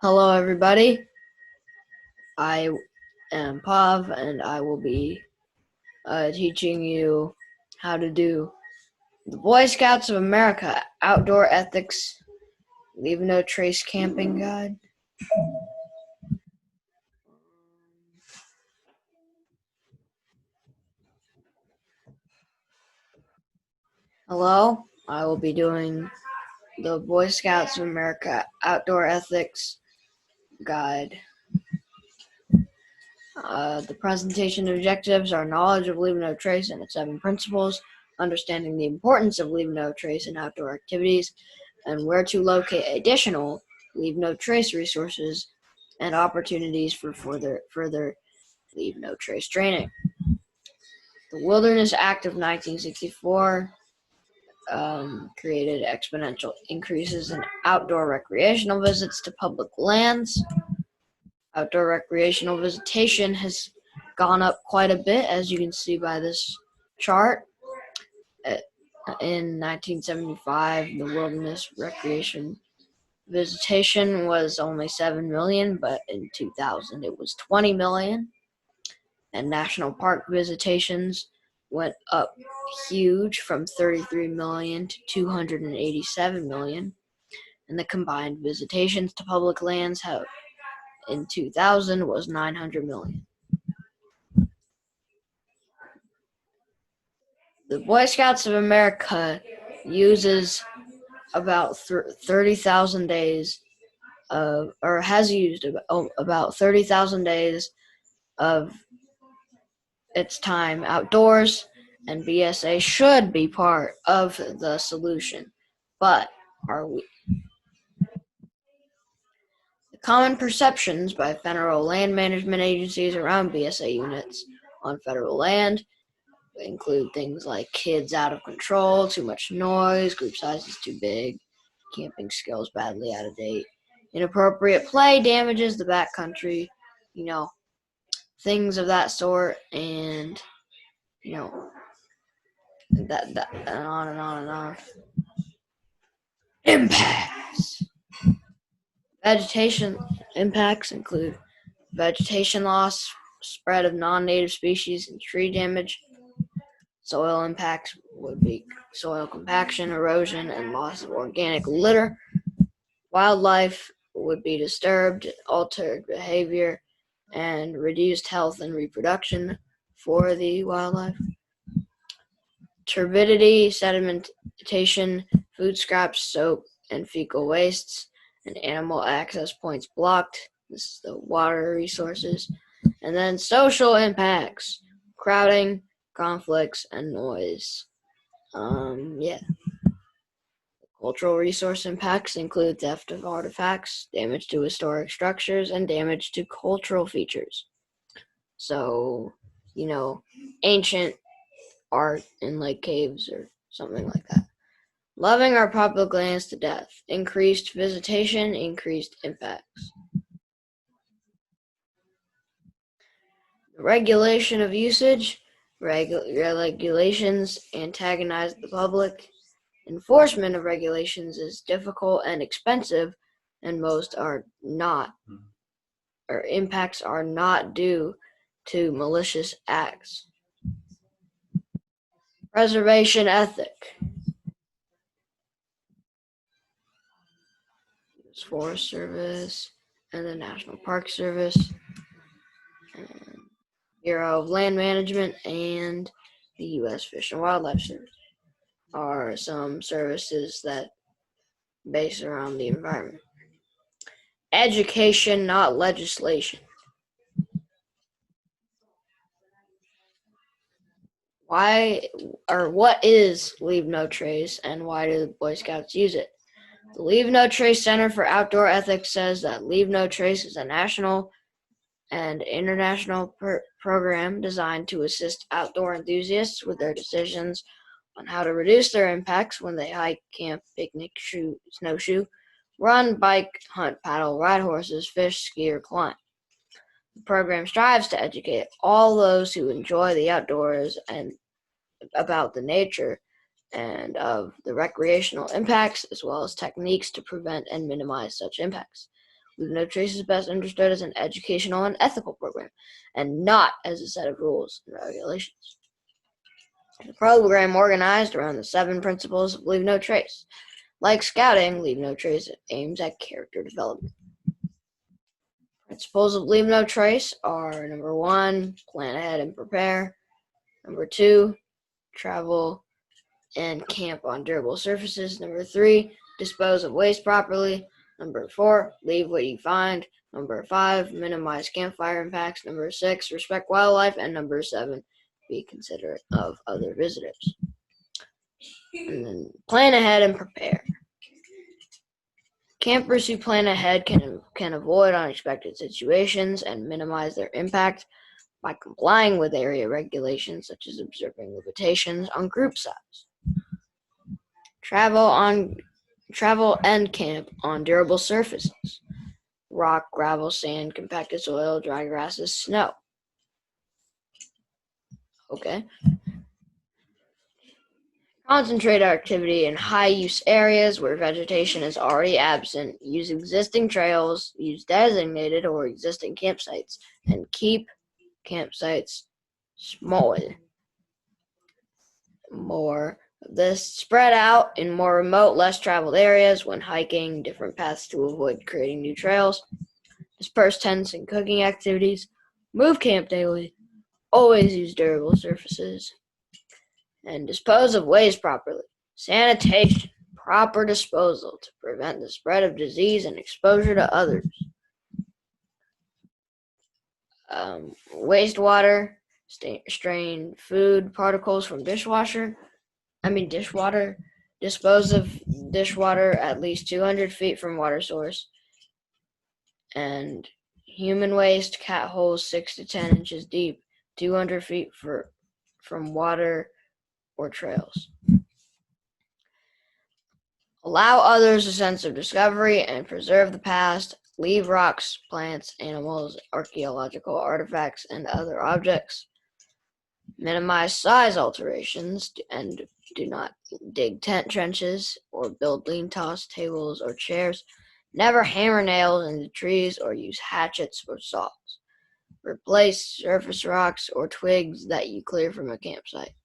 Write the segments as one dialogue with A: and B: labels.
A: Hello, everybody. I am Pav, and I will be teaching you how to do the Boy Scouts of America Outdoor Ethics Leave No Trace Camping Guide. Hello, I will be doing the Boy Scouts of America Outdoor Ethics Guide. The presentation objectives are knowledge of Leave No Trace and its 7 principles, understanding the importance of Leave No Trace in outdoor activities, and where to locate additional Leave No Trace resources and opportunities for further Leave No Trace training. The Wilderness Act of 1964 created exponential increases in outdoor recreational visits to public lands. Outdoor recreational visitation has gone up quite a bit, as you can see by this chart. In 1975, the wilderness recreation visitation was only 7 million, but in 2000 it was 20 million. And national park visitations went up huge from 33 million to 287 million. And the combined visitations to public lands in 2000 was 900 million. The Boy Scouts of America uses about 30,000 days or has used about 30,000 days of its time outdoors, and BSA should be part of the solution. But are we? The common perceptions by federal land management agencies around BSA units on federal land include things like kids out of control, too much noise, group sizes too big, camping skills badly out of date, inappropriate play damages the backcountry, things of that sort, and that and on and on and on. Impacts. Vegetation impacts include vegetation loss, spread of non-native species, and tree damage. Soil impacts would be soil compaction, erosion, and loss of organic litter. Wildlife would be disturbed, altered behavior, and reduced health and reproduction for the wildlife. Turbidity, sedimentation, food scraps, soap, and fecal wastes, and animal access points blocked. This is the water resources. And then social impacts, crowding, conflicts, and noise. Cultural resource impacts include theft of artifacts, damage to historic structures, and damage to cultural features. So, ancient art in like caves or something like that. Loving our public lands to death. Increased visitation, increased impacts. Regulation of usage. Regulations antagonize the public. Enforcement of regulations is difficult and expensive, and most are not, or impacts are not due to malicious acts. Preservation ethic. U.S. Forest Service and the National Park Service, and Bureau of Land Management, and the U.S. Fish and Wildlife Service are some services that base around the environment. Education, not legislation. What is Leave No Trace, and why do the Boy Scouts use it? The Leave No Trace Center for Outdoor Ethics says that Leave No Trace is a national and international program designed to assist outdoor enthusiasts with their decisions on how to reduce their impacts when they hike, camp, picnic, snowshoe, run, bike, hunt, paddle, ride horses, fish, ski, or climb. The program strives to educate all those who enjoy the outdoors and about the nature and of the recreational impacts, as well as techniques to prevent and minimize such impacts. Leave No Trace is best understood as an educational and ethical program, and not as a set of rules and regulations. The program organized around the 7 principles of Leave No Trace. Like Scouting, Leave No Trace aims at character development. Principles of Leave No Trace are: number 1, plan ahead and prepare. Number 2, travel and camp on durable surfaces. Number 3, dispose of waste properly. Number 4, leave what you find. Number 5, minimize campfire impacts. Number 6, respect wildlife. And number 7, be considerate of other visitors. And then plan ahead and prepare. Campers who plan ahead can avoid unexpected situations and minimize their impact by complying with area regulations such as observing limitations on group size. Travel and camp on durable surfaces: rock, gravel, sand, compacted soil, dry grasses, snow. Okay. Concentrate activity in high-use areas where vegetation is already absent. Use existing trails, use designated or existing campsites, and keep campsites small. More of this spread out in more remote, less traveled areas when hiking, different paths to avoid creating new trails. Disperse tents and cooking activities. Move camp daily. Always use durable surfaces. And dispose of waste properly. Sanitation, proper disposal to prevent the spread of disease and exposure to others. Wastewater, strain food particles from dishwater. Dispose of dishwater at least 200 feet from water source. And human waste, cat holes 6 to 10 inches deep, 200 feet from water or trails. Allow others a sense of discovery and preserve the past. Leave rocks, plants, animals, archaeological artifacts, and other objects. Minimize size alterations and do not dig tent trenches or build lean-toss tables or chairs. Never hammer nails into trees or use hatchets or saws. Replace surface rocks or twigs that you clear from a campsite.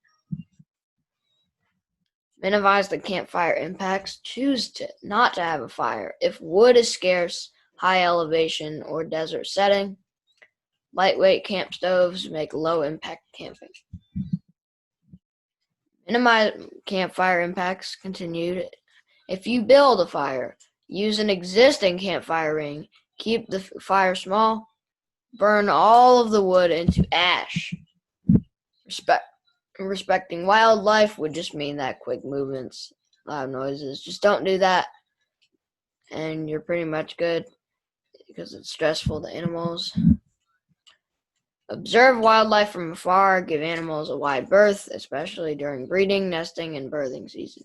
A: Minimize the campfire impacts. Choose not to have a fire if wood is scarce, high elevation, or desert setting. Lightweight camp stoves make low-impact camping. Minimize campfire impacts. Continued. If you build a fire, use an existing campfire ring. Keep the fire small. Burn all of the wood into ash. Respecting wildlife would just mean that quick movements, loud noises, just don't do that, and you're pretty much good because it's stressful to animals. Observe wildlife from afar. Give animals a wide berth, especially during breeding, nesting, and birthing season.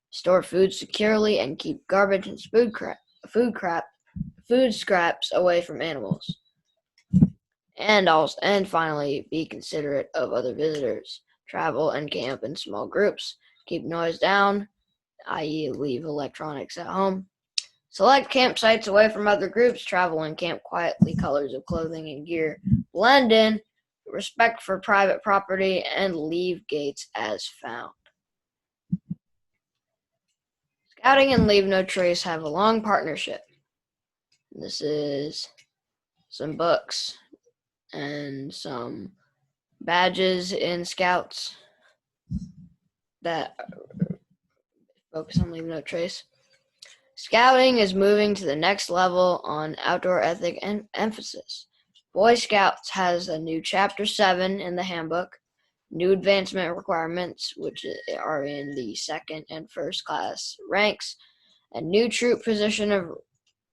A: Store food securely and keep garbage and food scraps away from animals. And finally, be considerate of other visitors. Travel and camp in small groups. Keep noise down, i.e. leave electronics at home. Select campsites away from other groups. Travel and camp quietly. Colors of clothing and gear blend in. Respect for private property and leave gates as found. Scouting and Leave No Trace have a long partnership. This is some books and some badges in Scouts that focus on Leave No Trace. Scouting is moving to the next level on outdoor ethic and emphasis. Boy Scouts has a new Chapter 7 in the handbook, new advancement requirements, which are in the second and first class ranks, and new troop position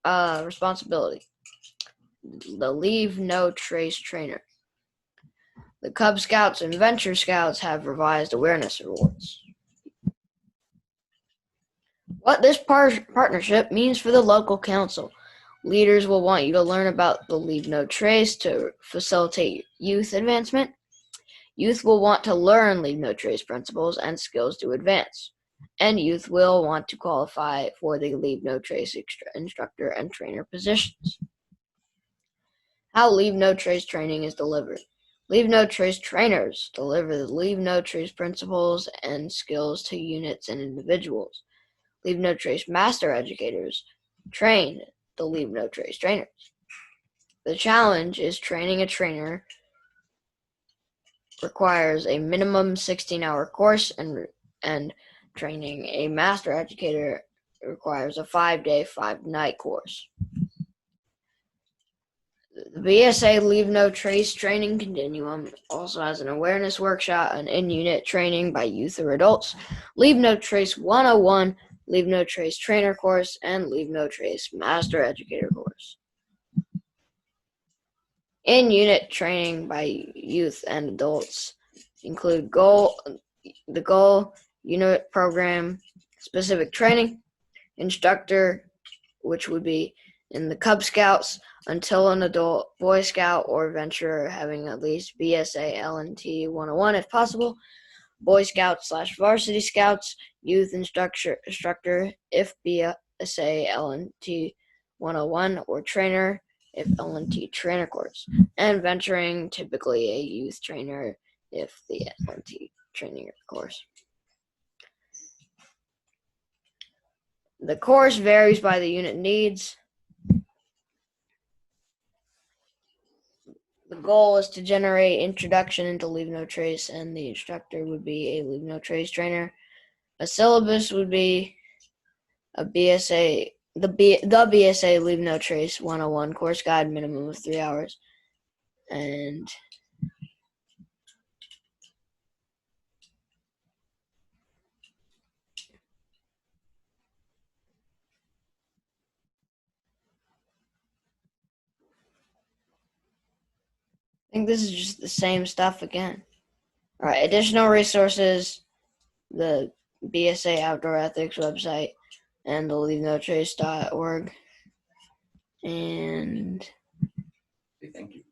A: of responsibility, the Leave No Trace trainer. The Cub Scouts and Venture Scouts have revised awareness awards. What this partnership means for the local council. Leaders will want you to learn about the Leave No Trace to facilitate youth advancement. Youth will want to learn Leave No Trace principles and skills to advance. and youth will want to qualify for the Leave No Trace instructor and trainer positions. How Leave No Trace training is delivered. Leave No Trace trainers deliver the Leave No Trace principles and skills to units and individuals. Leave No Trace master educators train the Leave No Trace trainers. The challenge is training a trainer requires a minimum 16-hour course, and training a master educator requires a 5-day, 5-night course. The BSA Leave No Trace training continuum also has an awareness workshop, an in-unit training by youth or adults, Leave No Trace 101, Leave No Trace trainer course, and Leave No Trace master educator course. In-unit training by youth and adults include the goal, unit program, specific training, instructor, which would be in the Cub Scouts, until an adult, Boy Scout, or Venturer having at least BSA LNT 101 if possible, Boy Scouts / Varsity Scouts, youth instructor if BSA LNT 101, or trainer if LNT trainer course, and venturing, typically a youth trainer if the LNT training course. The course varies by the unit needs. The goal is to generate introduction into Leave No Trace, and the instructor would be a Leave No Trace trainer. A syllabus would be a BSA, the BSA Leave No Trace 101 course guide, minimum of 3 hours. And I think this is just the same stuff again. All right, additional resources, the BSA Outdoor Ethics website, and the leavenotrace.org. And
B: Thank you.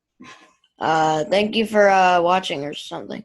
A: thank you for watching or something.